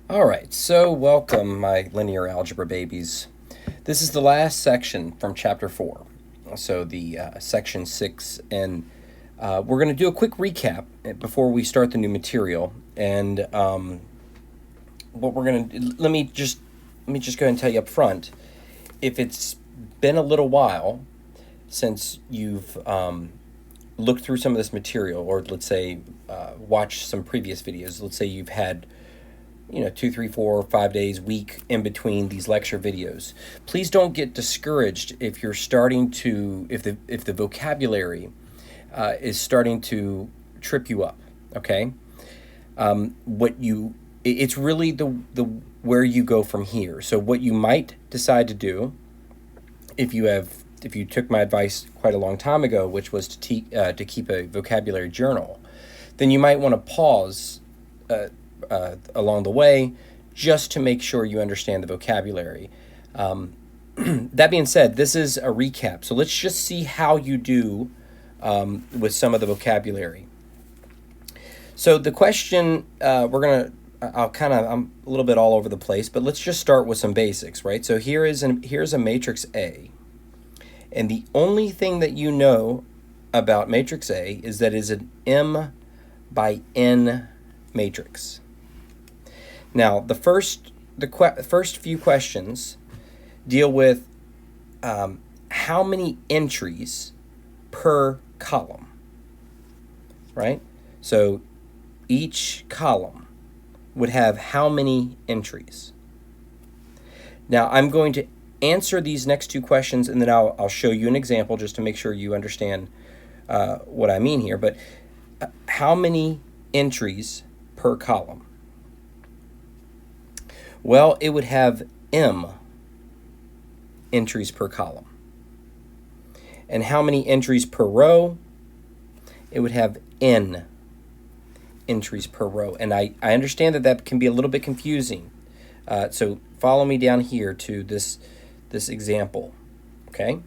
All right, so welcome, my linear algebra babies. This is the last section from chapter 4, so the section 6, and we're going to do a quick recap before we start the new material. And what we're going to let me just go ahead and tell you up front, if it's been a little while since you've looked through some of this material, or let's say watched some previous videos, let's say you've had 2, 3, 4, 5 days, week in between these lecture videos. Please don't get discouraged if you're starting to, if the vocabulary is starting to trip you up. Okay, it's really the where you go from here. So what you might decide to do, if you took my advice quite a long time ago, which was to keep a vocabulary journal, then you might want to pause along the way just to make sure you understand the vocabulary. That being said, this is a recap, so let's just see how you do with some of the vocabulary. So the question I'm a little bit all over the place, but let's just start with some basics, right? So here's a matrix A, and the only thing that you know about matrix A is that it is an M by N matrix. Now, the first few questions deal with how many entries per column, right? So each column would have how many entries? Now, I'm going to answer these next two questions, and then I'll show you an example just to make sure you understand what I mean here. But how many entries per column? Well, it would have M entries per column. And how many entries per row? It would have N entries per row. And I understand that can be a little bit confusing. So follow me down here to this example, okay?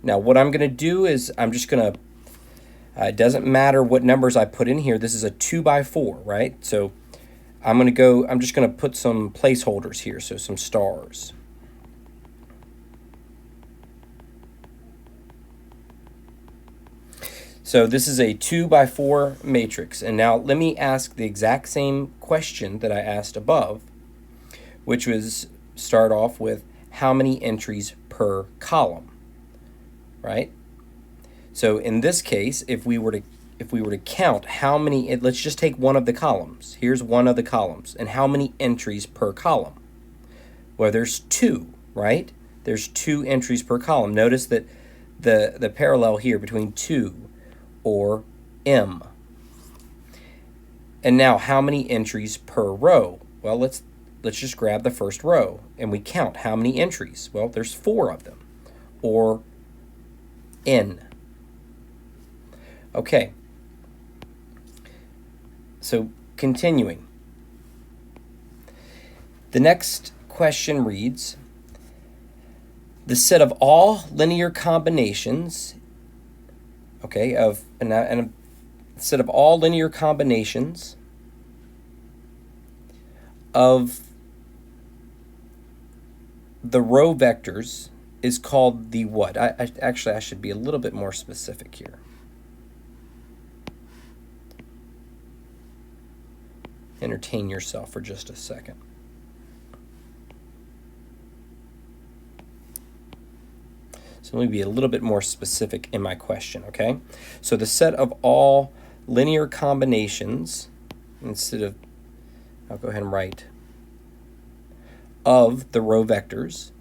Now, what I'm going to do is I'm just going to, it doesn't matter what numbers I put in here. This is a 2x4, right? So I'm just going to put some placeholders here, so some stars. So this is a 2x4 matrix. And now let me ask the exact same question that I asked above, which was start off with how many entries per column, right? So in this case, if we were to count how many, let's just take one of the columns. Here's one of the columns. And how many entries per column? Well, there's 2, right? There's 2 entries per column. Notice that the parallel here between 2 or M. And now, how many entries per row? Well, let's just grab the first row and we count how many entries. Well, there's 4 of them, or N. Okay. So continuing. The next question reads, the set of all linear combinations, okay, and a set of all linear combinations of the row vectors is called the what? I should be a little bit more specific here. Entertain yourself for just a second. So let me be a little bit more specific in my question, okay? So the set of all linear combinations, I'll go ahead and write, of the row vectors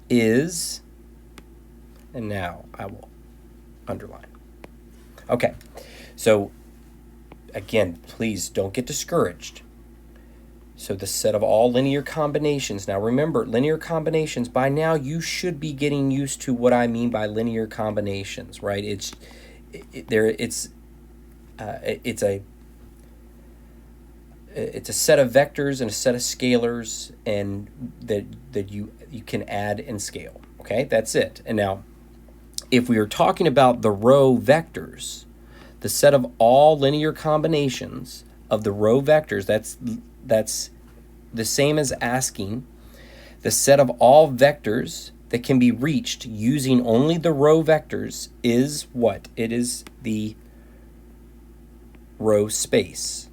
is, and now I will underline. Okay, so again, please don't get discouraged. So the set of all linear combinations. Now remember, linear combinations, by now you should be getting used to what I mean by linear combinations, right? It's a set of vectors and a set of scalars, and that you can add and scale. Okay, that's it. And now if we are talking about the row vectors, the set of all linear combinations of the row vectors, that's the same as asking the set of all vectors that can be reached using only the row vectors is what? It is the row space.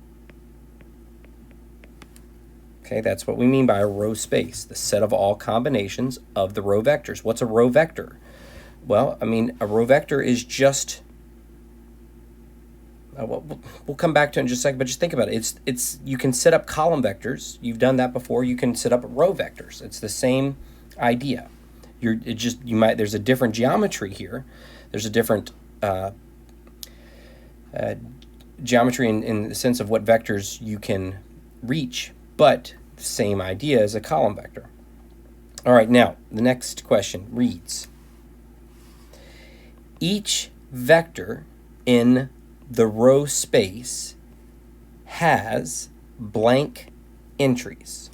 Okay, that's what we mean by a row space, the set of all combinations of the row vectors. What's a row vector? Well, I mean, a row vector is just, we'll come back to it in just a second, but just think about it. It's you can set up column vectors. You've done that before. You can set up row vectors. It's the same idea. There's a different geometry here. There's a different geometry in the sense of what vectors you can reach, but same idea as a column vector. All right, now the next question reads, each vector in the row space has blank entries.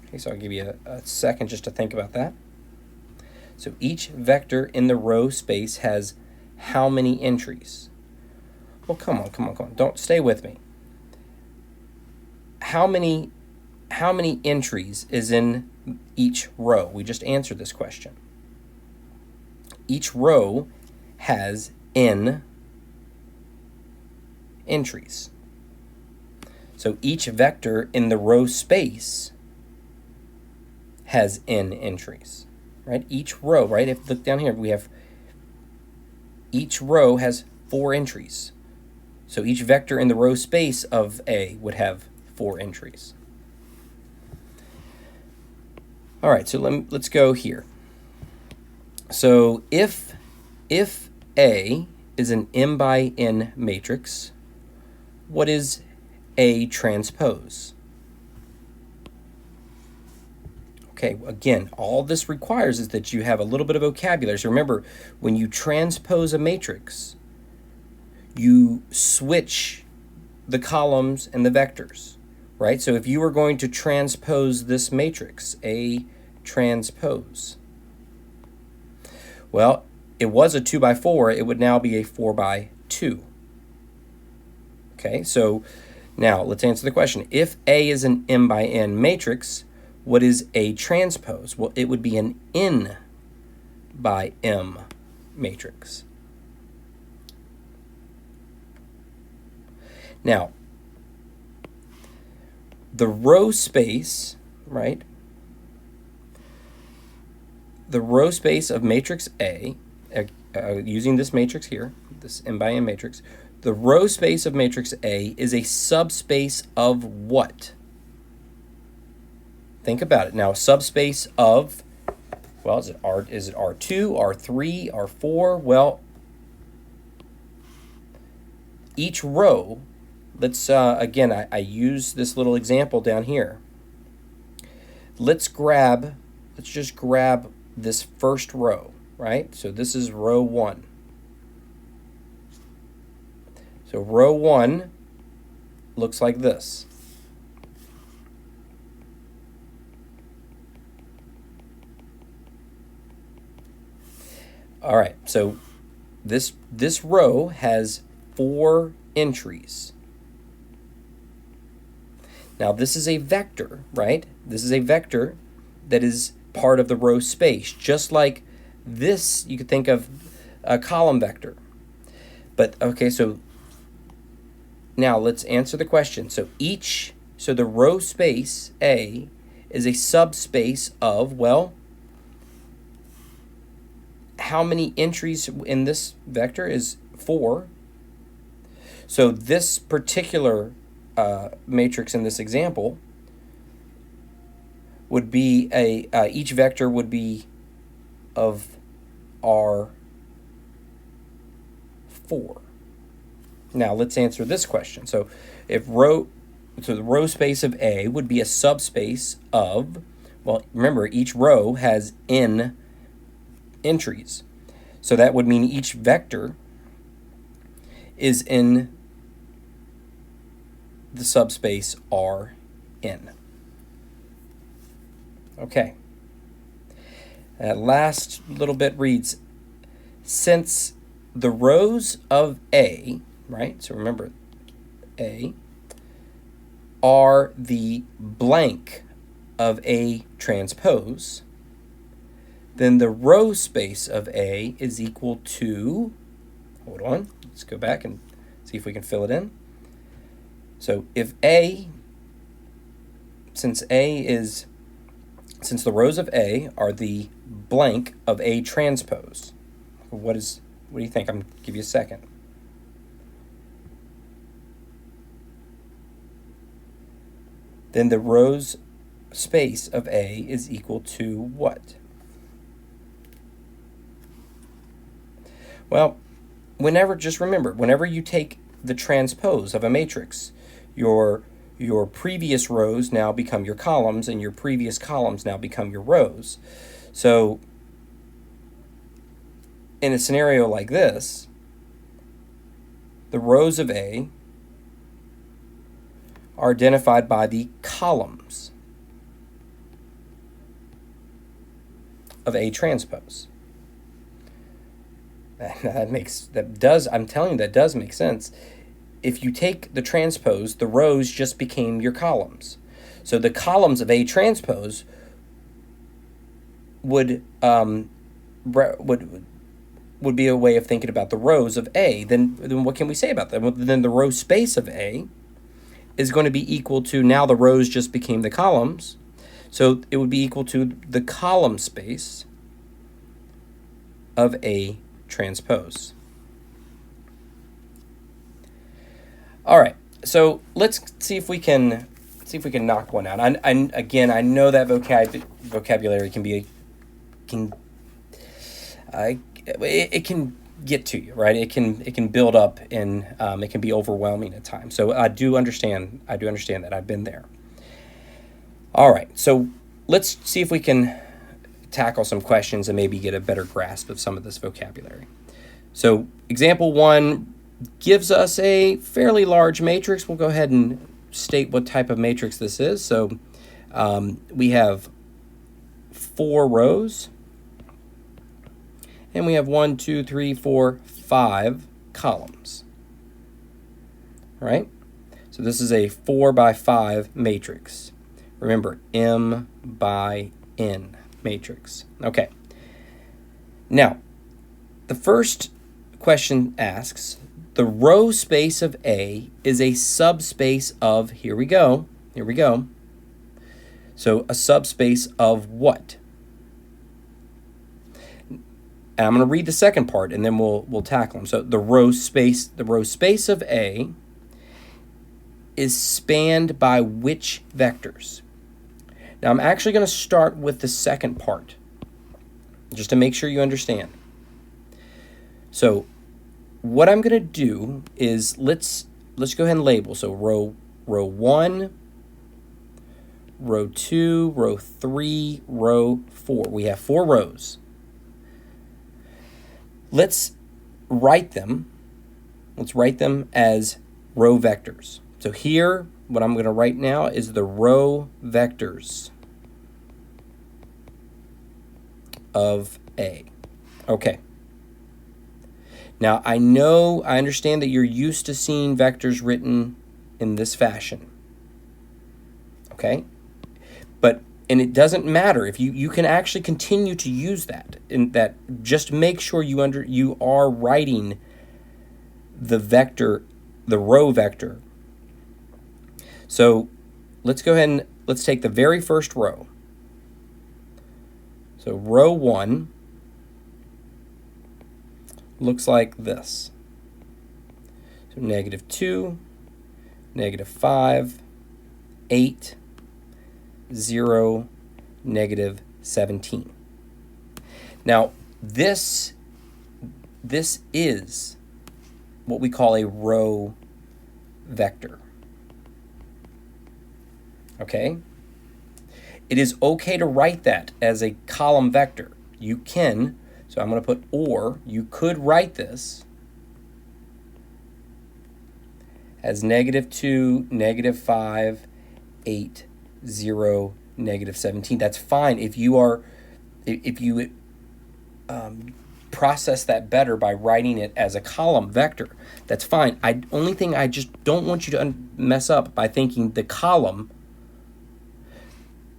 Okay, so I'll give you a second just to think about that. So each vector in the row space has how many entries? Well, come on. Don't stay with me. How many entries is in each row? We just answered this question. Each row has n entries. So each vector in the row space has n entries, right? Each row, right? If look down here, we have each row has 4 entries. So each vector in the row space of A would have 4 entries. All right, so let's go here. So if A is an m by n matrix, what is A transpose? Okay, again, all this requires is that you have a little bit of vocabulary. So remember, when you transpose a matrix, you switch the columns and the vectors, right? So if you were going to transpose this matrix, A transpose, well, it was a 2 by 4, it would now be a 4 by 2. Okay, so now let's answer the question. If A is an m by n matrix, what is A transpose? Well, it would be an n by m matrix. Now, the row space, right? The row space of matrix A, using this matrix here, this m by n matrix, the row space of matrix A is a subspace of what? Think about it. Now, subspace of, well, is it R2, R3, R4? Well, each row, let's, again, I use this little example down here. Let's just grab this first row, right? So this is row 1. So row 1 looks like this. All right, so this row has 4 entries. Now this is a vector, right? This is a vector that is part of the row space, just like this you could think of a column vector. But okay, so now let's answer the question. So the row space A is a subspace of, well, how many entries in this vector is 4. So this particular matrix in this example would be each vector would be of R4. Now let's answer this question. So the row space of A would be a subspace of, well, remember each row has n entries. So that would mean each vector is in the subspace Rn. Okay. That last little bit reads, since the rows of A, right? So remember, A are the blank of A transpose, then the row space of A is equal to, hold on, let's go back and see if we can fill it in. So if A, since the rows of A are the blank of A transpose, what do you think? I'm going to give you a second. Then the rows space of A is equal to what? Well, just remember, whenever you take the transpose of a matrix, your previous rows now become your columns, and your previous columns now become your rows. So in a scenario like this, the rows of A are identified by the columns of A transpose. I'm telling you, that does make sense. If you take the transpose, the rows just became your columns. So the columns of A transpose would be a way of thinking about the rows of A. Then what can we say about that? Well, then the row space of A is going to be equal to, now the rows just became the columns, so it would be equal to the column space of A transpose. All right, so let's see if we can knock one out. Again, I know that vocabulary it can get to you, right? It can build up, and it can be overwhelming at times. So I do understand that. I've been there. All right, so let's see if we can tackle some questions and maybe get a better grasp of some of this vocabulary. So example 1 gives us a fairly large matrix. We'll go ahead and state what type of matrix this is. So we have 4 rows, and we have 1, 2, 3, 4, 5 columns. All right? So this is a 4 by 5 matrix. Remember, M by N matrix. Okay. Now, the first question asks, the row space of A is a subspace of, here we go. So a subspace of what? And I'm going to read the second part, and then we'll tackle them. So the row space of A is spanned by which vectors? Now I'm actually going to start with the second part, just to make sure you understand. So what I'm going to do is let's go ahead and label. So row 1, row 2, row 3, row 4. We have 4 rows. Let's write them as row vectors. So here, what I'm going to write now is the row vectors of A. Okay. Now, I understand that you're used to seeing vectors written in this fashion. Okay? And it doesn't matter if you can actually continue to use that. In that, just make sure you are writing the vector, the row vector. So let's go ahead and let's take the very first row. So row 1 looks like this. So -2, -5, 8, 0, -17. Now, this is what we call a row vector. Okay? It is okay to write that as a column vector. You can, so I'm going to put or, you could write this as -2, -5, 8, 0, -17. That's fine if you are if you process that better by writing it as a column vector, that's fine. Only thing I just don't want you to mess up by thinking the column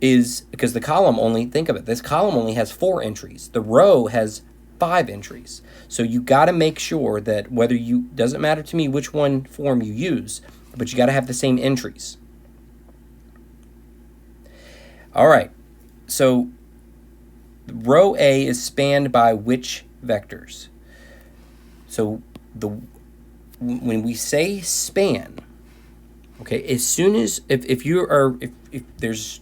is, because the column only, think of it, this column only has 4 entries. The row has 5 entries. So you got to make sure that whether you, doesn't matter to me which one form you use, but you got to have the same entries. All right, so row A is spanned by which vectors? So when we say span, okay, as soon as, if there's,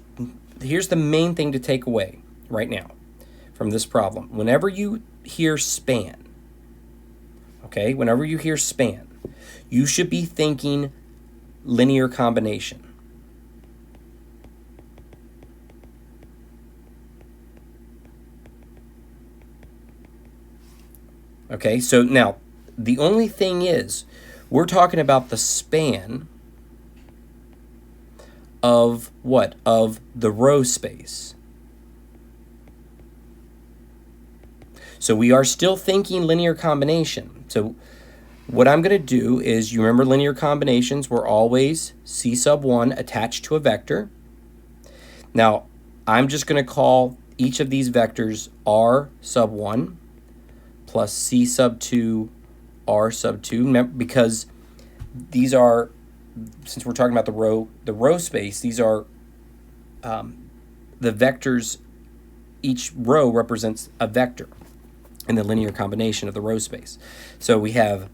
here's the main thing to take away right now from this problem. Whenever you hear span, okay, whenever you hear span, you should be thinking linear combination. Okay, so now the only thing is, we're talking about the span of what? Of the row space. So we are still thinking linear combination. So what I'm going to do is, you remember linear combinations were always C sub 1 attached to a vector. Now, I'm just going to call each of these vectors R sub 1 plus C sub 2 R sub 2, because these are, since we're talking about the row space, these are the vectors, each row represents a vector in the linear combination of the row space. So we have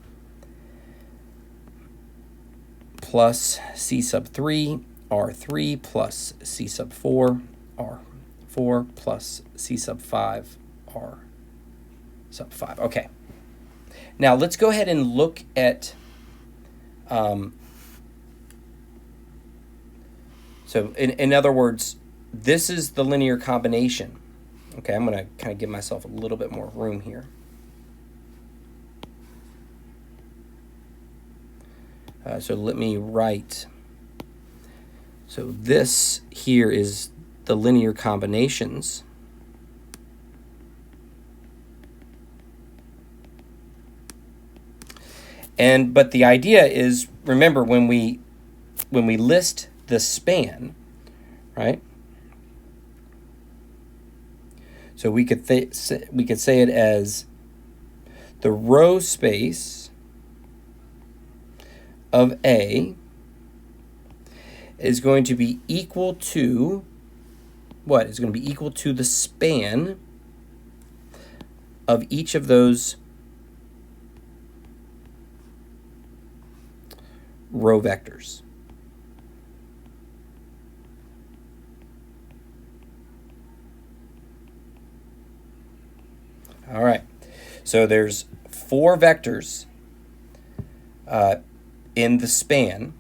plus C sub 3 R3 plus C sub 4 R4 plus C sub 5 R sub 5. Okay. Now let's go ahead and look at so in other words, this is the linear combination. Okay, I'm going to kind of give myself a little bit more room here. So let me write. So this here is the linear combinations. But the idea is, remember, when we list the span, right? So we could say it as the row space of A is going to be equal to what? Is going to be equal to the span of each of those row vectors. All right, so there's 4 vectors in the span,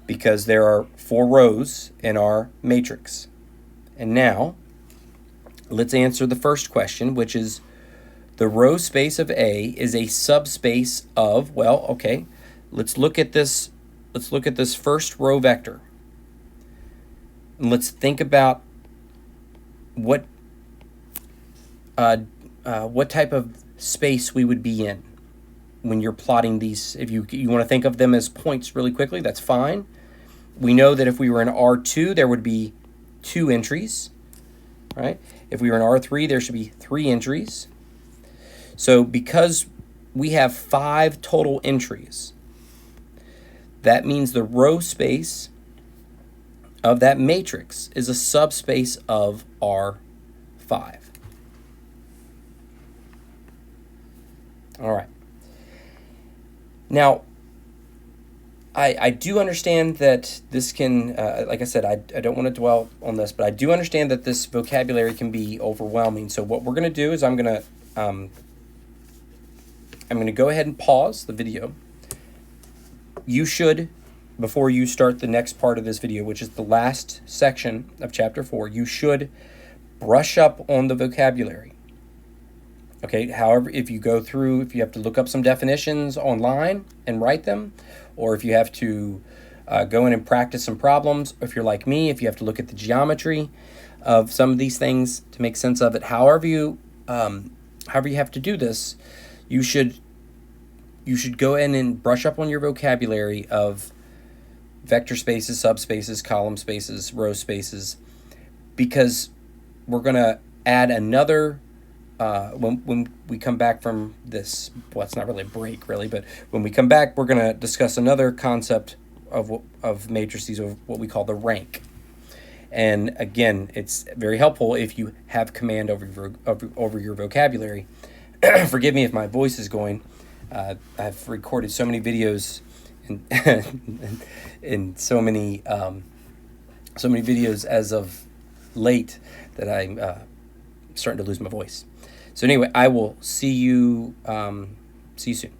because there are 4 rows in our matrix. And now let's answer the first question, which is, the row space of A is a subspace of, well, okay, let's look at this first row vector. And let's think about what type of space we would be in when you're plotting these. If you want to think of them as points really quickly, that's fine. We know that if we were in R2, there would be 2 entries, right? If we were in R3, there should be 3 entries. So because we have 5 total entries, that means the row space of that matrix is a subspace of R5. All right. Now, I do understand that this can, like I said, I don't want to dwell on this, but I do understand that this vocabulary can be overwhelming. So what we're going to do is I'm going to go ahead and pause the video. You should, before you start the next part of this video, which is the last section of Chapter 4, you should brush up on the vocabulary. Okay, however, if you go through, if you have to look up some definitions online and write them, or if you have to go in and practice some problems, if you're like me, if you have to look at the geometry, of some of these things to make sense of it. However you have to do this, you should go in and brush up on your vocabulary of vector spaces, subspaces, column spaces, row spaces, because we're going to add another, when we come back from this, well, it's not really a break, really, but when we come back, we're going to discuss another concept of matrices, of what we call the rank. And again, it's very helpful if you have command over your vocabulary. Forgive me if my voice is going. I've recorded so many videos and so many videos as of late that I'm starting to lose my voice. So anyway, I will see you soon.